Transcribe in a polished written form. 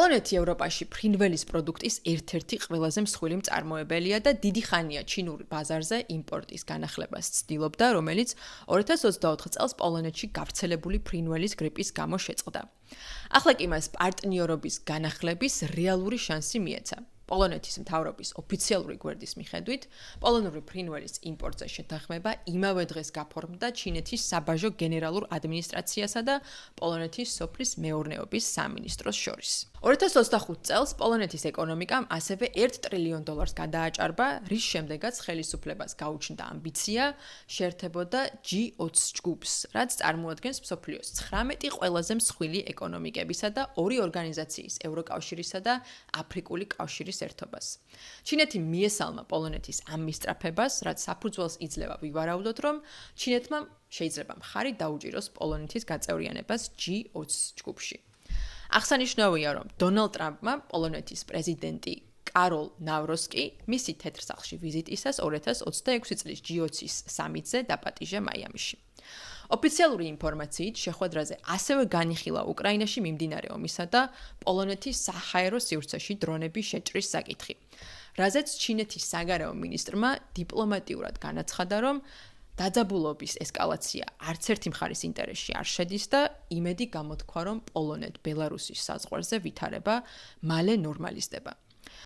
პოლონეთი ევროპაში ფრინველის პროდუქტის ერთ-ერთი ყველაზე მსხვილი მწარმოებელია და დიდი ხანია ჩინურ ბაზარზე იმპორტის განახლებას ცდილობდა, რომელიც 2024 წელს პოლონეთში გავრცელებული ფრინველის გრიპის გამო შეწყდა. ახლა კი მას პარტნიორობის განახლების რეალური შანსი მიეცა. პოლონეთის მთავრობის ოფიციალური გვერდის მიხედვით, პოლონური ფრინველის იმპორტზე შეთანხმება იმავე დღეს გაფორმდა ჩინეთის საბაჟო გენერალურ ადმინისტრაციასა და პოლონეთის სოფლის მეურნეობის სამინისტროს შორის. 2025 წელს პოლონეთის ეკონომიკამ ასევე $1 ტრილიონ გადააჭარბა, რის შემდეგაც ხელისუფლებას გაუჩნდა ამბიცია შეერთებოდა G20 ჯგუფს, რაც წარმოადგენს მსოფლიოს 19 ყველაზე მსხვილი ეკონომიკებისა და ორი ორგანიზაციის ევროკავშირისა და აფრიკული კავშირის ერთობას. ჩინეთი მიესალმა პოლონეთის ამ მისწრაფებას, რაც საფუძველს იძლევა ვივარაუდოთ, რომ ჩინეთმა შეიძლება მხარი დაუჭიროს პოლონეთის გაწევრიანებას G20 ჯგუფში. აღსანიშნავია, რომ დონალდ ტრამპმა პოლონეთის პრეზიდენტი კაროლ ნავროსკი მისი თეთრ სახლში ვიზიტისას 2026 წლის G20-ის სამიტზე დაპატიჟა მაიამიში. ოფიციალური ინფორმაციით შეხვედრაზე ასევე განიხილა უკრაინაში მიმდინარე ომისა და პოლონეთის საჰაერო სივრცეში დრონების შეჭრის საკითხი, რაზეც ჩინეთის საგარეო მინისტრმა დიპლომატიურად განაცხადა, რომ დაძაბულობის ესკალაცია არც ერთი მხარის ინტერესში არ შედის და იმედი გამოთქვა, რომ პოლონეთ-ბელარუსის საზღვარზე ვითარება მალე ნორმალიზდება.